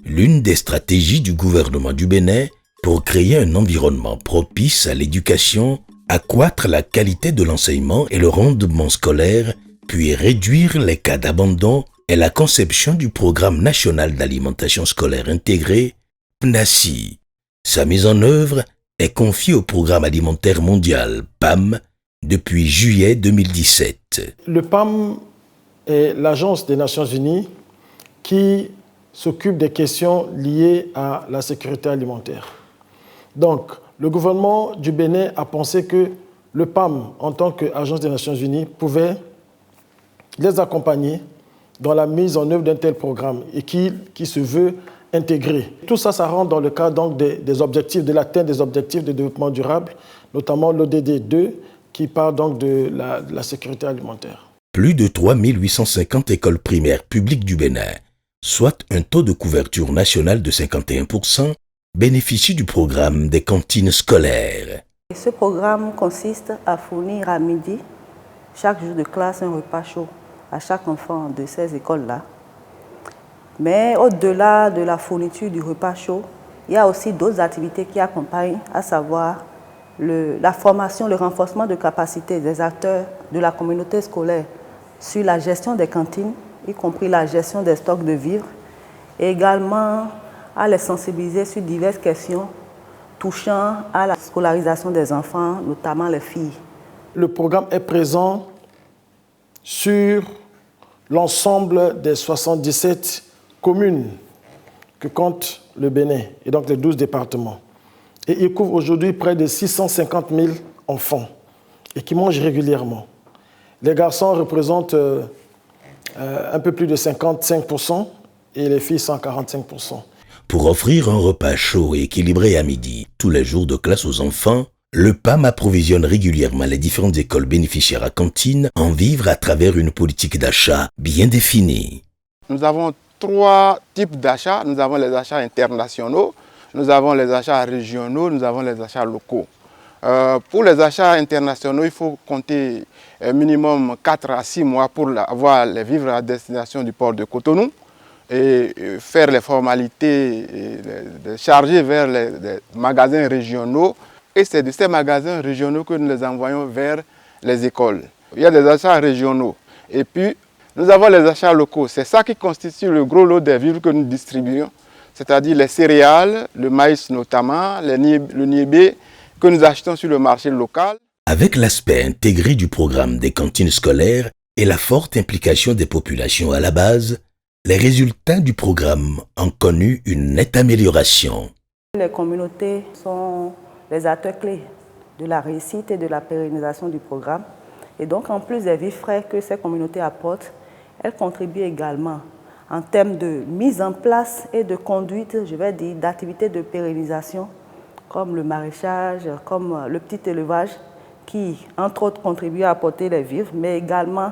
L'une des stratégies du gouvernement du Bénin pour créer un environnement propice à l'éducation, accroître la qualité de l'enseignement et le rendement scolaire, puis réduire les cas d'abandon est la conception du Programme national d'alimentation scolaire intégrée, PNACI. Sa mise en œuvre est confiée au Programme alimentaire mondial, PAM, depuis juillet 2017. Le PAM est l'agence des Nations Unies qui s'occupe des questions liées à la sécurité alimentaire. Donc, le gouvernement du Bénin a pensé que le PAM, en tant qu'agence des Nations Unies, pouvait les accompagner dans la mise en œuvre d'un tel programme et qui se veut intégré. Tout ça, ça rentre dans le cadre donc, des objectifs, de l'atteinte des objectifs de développement durable, notamment l'ODD 2, qui parle donc de la sécurité alimentaire. Plus de 3850 écoles primaires publiques du Bénin, soit un taux de couverture nationale de 51%, bénéficient du programme des cantines scolaires. Ce programme consiste à fournir à midi, chaque jour de classe, un repas chaud à chaque enfant de ces écoles-là. Mais au-delà de la fourniture du repas chaud, il y a aussi d'autres activités qui accompagnent, à savoir la formation, le renforcement de capacités des acteurs de la communauté scolaire sur la gestion des cantines, y compris la gestion des stocks de vivres, et également à les sensibiliser sur diverses questions touchant à la scolarisation des enfants, notamment les filles. Le programme est présent sur l'ensemble des 77 communes que compte le Bénin, et donc les 12 départements. Et il couvre aujourd'hui près de 650 000 enfants et qui mangent régulièrement. Les garçons représentent un peu plus de 55% et les filles 145%. Pour offrir un repas chaud et équilibré à midi tous les jours de classe aux enfants, le PAM approvisionne régulièrement les différentes écoles bénéficiaires à cantine en vivres à travers une politique d'achat bien définie. Nous avons 3 types d'achats. Nous avons les achats internationaux, nous avons les achats régionaux, nous avons les achats locaux. Pour les achats internationaux, il faut compter minimum 4 à 6 mois pour avoir les vivres à destination du port de Cotonou et faire les formalités, les charger vers les magasins régionaux. Et c'est de ces magasins régionaux que nous les envoyons vers les écoles. Il y a des achats régionaux. Et puis, nous avons les achats locaux. C'est ça qui constitue le gros lot des vivres que nous distribuons, c'est-à-dire les céréales, le maïs notamment, le niébé, que nous achetons sur le marché local. Avec l'aspect intégré du programme des cantines scolaires et la forte implication des populations à la base, les résultats du programme ont connu une nette amélioration. Les communautés sont les acteurs clés de la réussite et de la pérennisation du programme. Et donc, en plus des vifs frais que ces communautés apportent, elles contribuent également en termes de mise en place et de conduite, je vais dire, d'activités de pérennisation, comme le maraîchage, comme le petit élevage, qui, entre autres, contribuent à apporter les vivres, mais également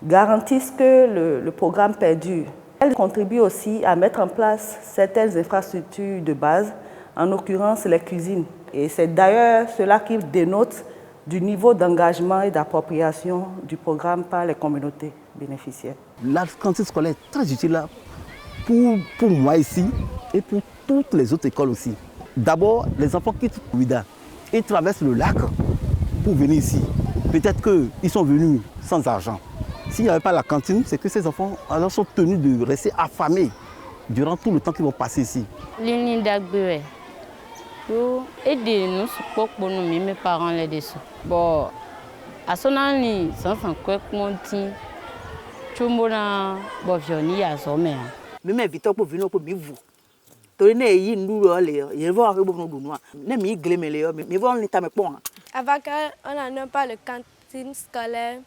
garantissent que le programme perdure. Elles contribuent aussi à mettre en place certaines infrastructures de base, en l'occurrence les cuisines. Et c'est d'ailleurs cela qui dénote du niveau d'engagement et d'appropriation du programme par les communautés bénéficiaires. La cantine scolaire est très utile là pour moi ici et pour toutes les autres écoles aussi. D'abord, les enfants quittent Ouida et traversent le lac pour venir ici. Peut-être qu'ils sont venus sans argent. S'il n'y avait pas la cantine, c'est que ces enfants alors sont tenus de rester affamés durant tout le temps qu'ils vont passer ici. Aider-nous pour nous, mes parents les dessous. Bon, à son année, ça fait quoi monter? Tu m'as bon venir à sommer. Même invité pour venir pour vivre. Tu n'es y nous aller. Il va arriver pour nous noir. Ne m'y glémer les hommes. Mais voilà l'état me point. Avant qu'on n'a pas le cantine scolaire,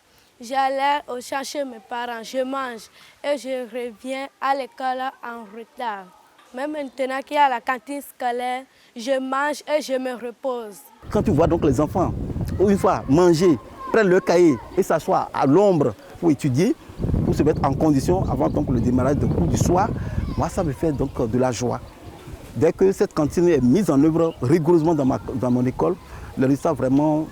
j'allais chercher mes parents. Je mange et je reviens à l'école en retard. Même maintenant qu'il y a la cantine scolaire, je mange et je me repose. Quand tu vois donc les enfants, une fois manger, prennent leur cahier et s'asseoir à l'ombre pour étudier, pour se mettre en condition avant donc le démarrage de cours du soir. Moi, ça me fait donc de la joie. Dès que cette cantine est mise en œuvre rigoureusement dans mon école, le résultat vraiment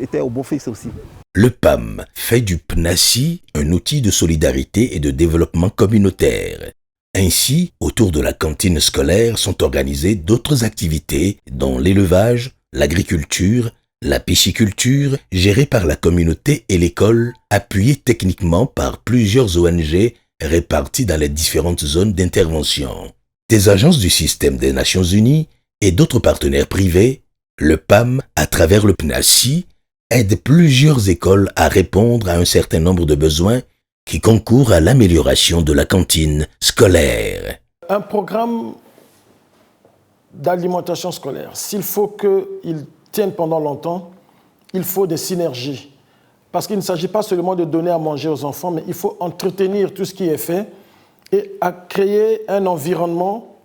était au beau fixe aussi. Le PAM fait du PNACI un outil de solidarité et de développement communautaire. Ainsi, autour de la cantine scolaire sont organisées d'autres activités dont l'élevage, l'agriculture, la pisciculture, gérée par la communauté et l'école, appuyée techniquement par plusieurs ONG réparties dans les différentes zones d'intervention. Des agences du système des Nations Unies et d'autres partenaires privés, le PAM, à travers le PNACI, aide plusieurs écoles à répondre à un certain nombre de besoins qui concourent à l'amélioration de la cantine scolaire. Un programme d'alimentation scolaire, s'il faut qu'il tienne pendant longtemps, il faut des synergies. Parce qu'il ne s'agit pas seulement de donner à manger aux enfants, mais il faut entretenir tout ce qui est fait et à créer un environnement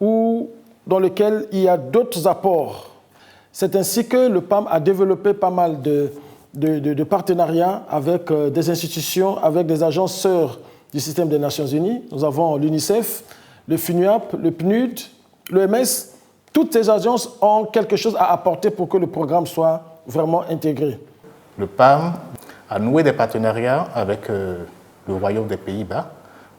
dans lequel il y a d'autres apports. C'est ainsi que le PAM a développé pas mal de partenariats avec des institutions, avec des agences sœurs du système des Nations Unies. Nous avons l'UNICEF, le FUNUAP, le PNUD, l'OMS. Toutes ces agences ont quelque chose à apporter pour que le programme soit vraiment intégré. Le PAM a noué des partenariats avec le Royaume des Pays-Bas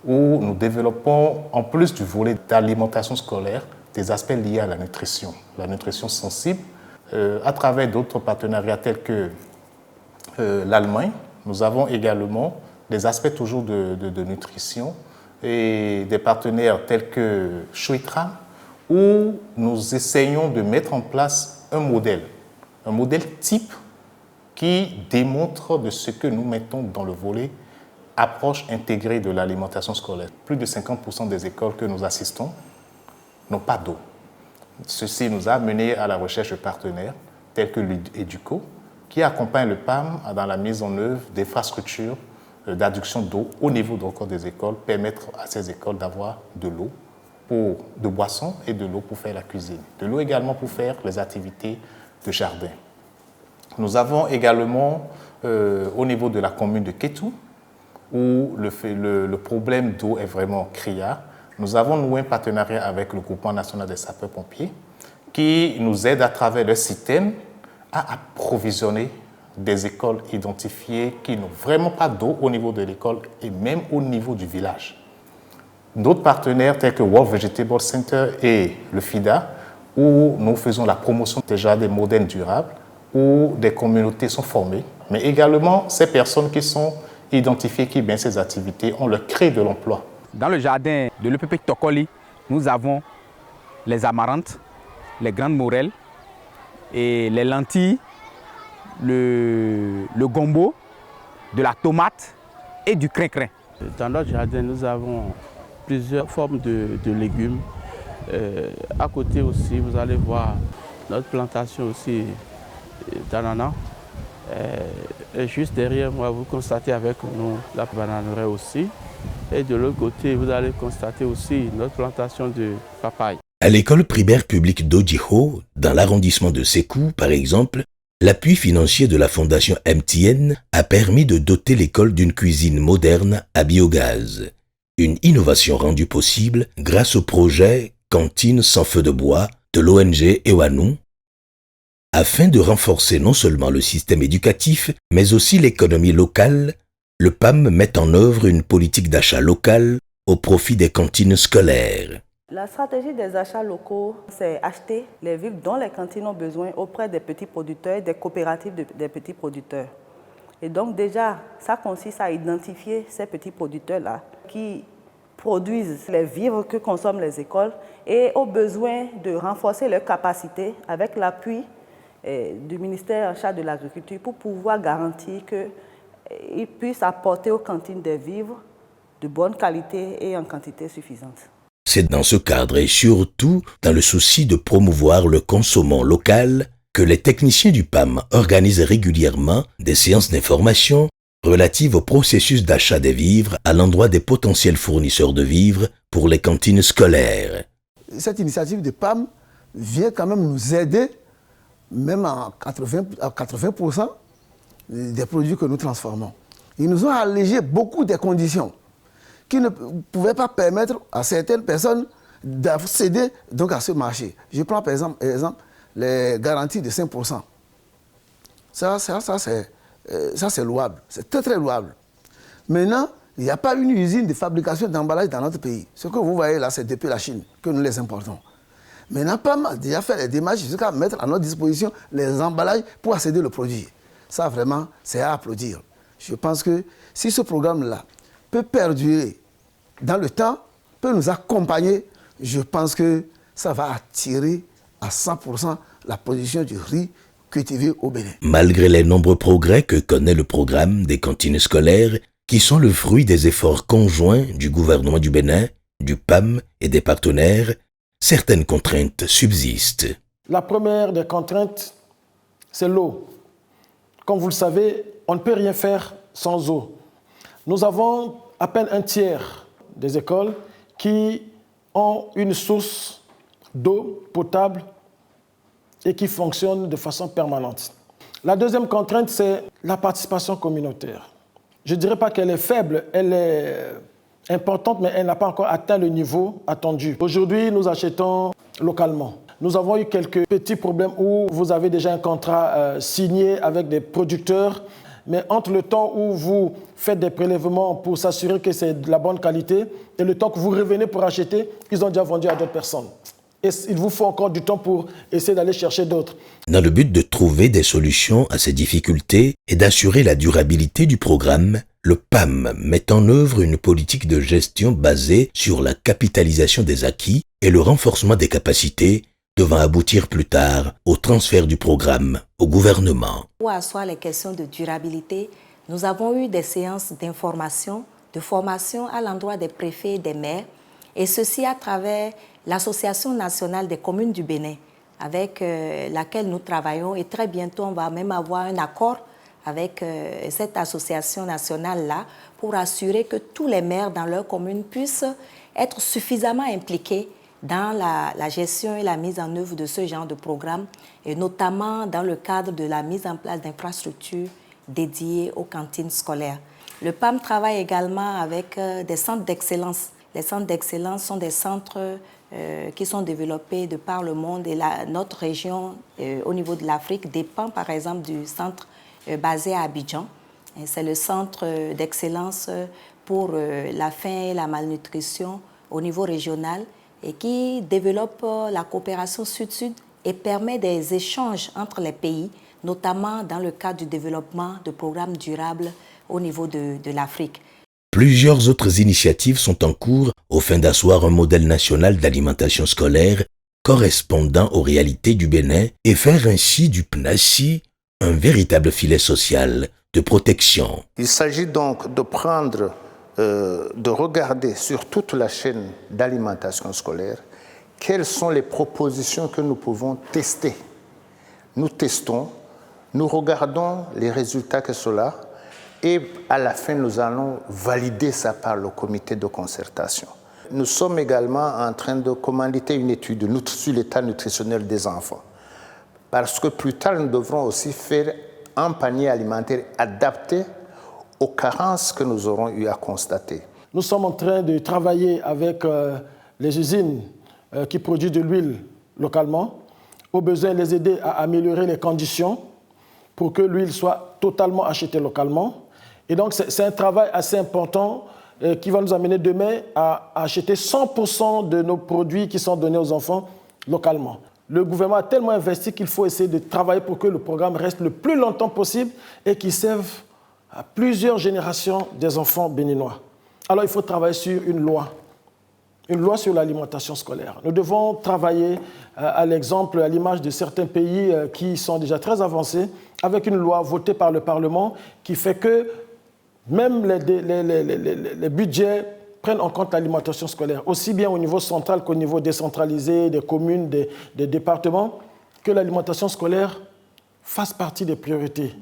où nous développons, en plus du volet d'alimentation scolaire, des aspects liés à la nutrition sensible, à travers d'autres partenariats tels que l'Allemagne. Nous avons également des aspects toujours de nutrition et des partenaires tels que Shuitram, où nous essayons de mettre en place un modèle type qui démontre de ce que nous mettons dans le volet approche intégrée de l'alimentation scolaire. Plus de 50% des écoles que nous assistons n'ont pas d'eau. Ceci nous a mené à la recherche de partenaires tels que l'EDUCO, qui accompagne le PAM dans la mise en œuvre d'infrastructures d'adduction d'eau au niveau des écoles, permettre à ces écoles d'avoir de l'eau de boissons et de l'eau pour faire la cuisine. De l'eau également pour faire les activités de jardin. Nous avons également, au niveau de la commune de Kétou, où le problème d'eau est vraiment criard, nous avons noué un partenariat avec le Groupement national des sapeurs-pompiers qui nous aide à travers le système à approvisionner des écoles identifiées qui n'ont vraiment pas d'eau au niveau de l'école et même au niveau du village. D'autres partenaires tels que World Vegetable Center et le FIDA, où nous faisons la promotion déjà des modèles durables, où des communautés sont formées, mais également ces personnes qui sont identifiées, qui mènent ces activités, on leur crée de l'emploi. Dans le jardin de l'EPP Tokoli, nous avons les amarantes, les grandes morelles, et les lentilles, le gombo, de la tomate et du crin-crin. Dans notre jardin, nous avons plusieurs formes de légumes. À côté aussi, vous allez voir notre plantation aussi d'ananas. Et juste derrière moi, vous constatez avec nous la bananeraie aussi. Et de l'autre côté, vous allez constater aussi notre plantation de papaye. À l'école primaire publique d'Odjiho, dans l'arrondissement de Sékou, par exemple, l'appui financier de la fondation MTN a permis de doter l'école d'une cuisine moderne à biogaz. Une innovation rendue possible grâce au projet Cantine sans feu de bois de l'ONG Ewanou, afin de renforcer non seulement le système éducatif, mais aussi l'économie locale. Le PAM met en œuvre une politique d'achat local au profit des cantines scolaires. La stratégie des achats locaux, c'est acheter les vivres dont les cantines ont besoin auprès des petits producteurs, des coopératives des petits producteurs. Et donc déjà, ça consiste à identifier ces petits producteurs-là qui produisent les vivres que consomment les écoles et ont besoin de renforcer leurs capacités avec l'appui du ministère en charge de l'Agriculture pour pouvoir garantir qu'ils puissent apporter aux cantines des vivres de bonne qualité et en quantité suffisante. C'est dans ce cadre et surtout dans le souci de promouvoir le consommant local que les techniciens du PAM organisent régulièrement des séances d'information relatives au processus d'achat des vivres à l'endroit des potentiels fournisseurs de vivres pour les cantines scolaires. Cette initiative de PAM vient quand même nous aider, même à 80% des produits que nous transformons. Ils nous ont allégé beaucoup des conditions qui ne pouvaient pas permettre à certaines personnes d'accéder donc à ce marché. Je prends par exemple les garanties de 5%. Ça c'est louable, c'est très très louable. Maintenant, il n'y a pas une usine de fabrication d'emballage dans notre pays. Ce que vous voyez là, c'est depuis la Chine que nous les importons. Maintenant, PAM a déjà fait les démarches jusqu'à mettre à notre disposition les emballages pour accéder au produit. Ça vraiment, c'est à applaudir. Je pense que si ce programme-là peut perdurer dans le temps, peut nous accompagner, je pense que ça va attirer à 100% la production du riz cultivé au Bénin. Malgré les nombreux progrès que connaît le programme des cantines scolaires, qui sont le fruit des efforts conjoints du gouvernement du Bénin, du PAM et des partenaires, certaines contraintes subsistent. La première des contraintes, c'est l'eau. Comme vous le savez, on ne peut rien faire sans eau. Nous avons à peine un tiers des écoles qui ont une source d'eau potable et qui fonctionne de façon permanente. La deuxième contrainte, c'est la participation communautaire. Je ne dirais pas qu'elle est faible, elle est importante, mais elle n'a pas encore atteint le niveau attendu. Aujourd'hui, nous achetons localement. Nous avons eu quelques petits problèmes où vous avez déjà un contrat signé avec des producteurs, mais entre le temps où vous faites des prélèvements pour s'assurer que c'est de la bonne qualité et le temps que vous revenez pour acheter, ils ont déjà vendu à d'autres personnes. Et il vous faut encore du temps pour essayer d'aller chercher d'autres. Dans le but de trouver des solutions à ces difficultés et d'assurer la durabilité du programme, le PAM met en œuvre une politique de gestion basée sur la capitalisation des acquis et le renforcement des capacités, devant aboutir plus tard au transfert du programme au gouvernement. Pour asseoir les questions de durabilité, nous avons eu des séances d'information, de formation à l'endroit des préfets et des maires, et ceci à travers l'Association nationale des communes du Bénin, avec laquelle nous travaillons, et très bientôt on va même avoir un accord avec cette association nationale-là pour assurer que tous les maires dans leur commune puissent être suffisamment impliqués dans la gestion et la mise en œuvre de ce genre de programme, et notamment dans le cadre de la mise en place d'infrastructures dédiées aux cantines scolaires. Le PAM travaille également avec des centres d'excellence. Les centres d'excellence sont des centres qui sont développés de par le monde, et notre région au niveau de l'Afrique dépend par exemple du centre basé à Abidjan. C'est le centre d'excellence pour la faim et la malnutrition au niveau régional, et qui développe la coopération sud-sud et permet des échanges entre les pays, notamment dans le cadre du développement de programmes durables au niveau de l'Afrique. Plusieurs autres initiatives sont en cours au fin d'asseoir un modèle national d'alimentation scolaire correspondant aux réalités du Bénin et faire ainsi du PNACI un véritable filet social de protection. Il s'agit donc de prendre de regarder sur toute la chaîne d'alimentation scolaire quelles sont les propositions que nous pouvons tester. Nous testons, nous regardons les résultats que cela, et à la fin nous allons valider ça par le comité de concertation. Nous sommes également en train de commanditer une étude sur l'état nutritionnel des enfants, parce que plus tard nous devrons aussi faire un panier alimentaire adapté aux carences que nous aurons eu à constater. Nous sommes en train de travailler avec les usines qui produisent de l'huile localement, au besoin de les aider à améliorer les conditions pour que l'huile soit totalement achetée localement. Et donc c'est un travail assez important qui va nous amener demain à acheter 100% de nos produits qui sont donnés aux enfants localement. Le gouvernement a tellement investi qu'il faut essayer de travailler pour que le programme reste le plus longtemps possible et qu'il serve à plusieurs générations des enfants béninois. Alors il faut travailler sur une loi sur l'alimentation scolaire. Nous devons travailler à l'exemple, à l'image de certains pays qui sont déjà très avancés, avec une loi votée par le Parlement qui fait que même les budgets prennent en compte l'alimentation scolaire, aussi bien au niveau central qu'au niveau décentralisé, des communes, des départements, que l'alimentation scolaire fasse partie des priorités.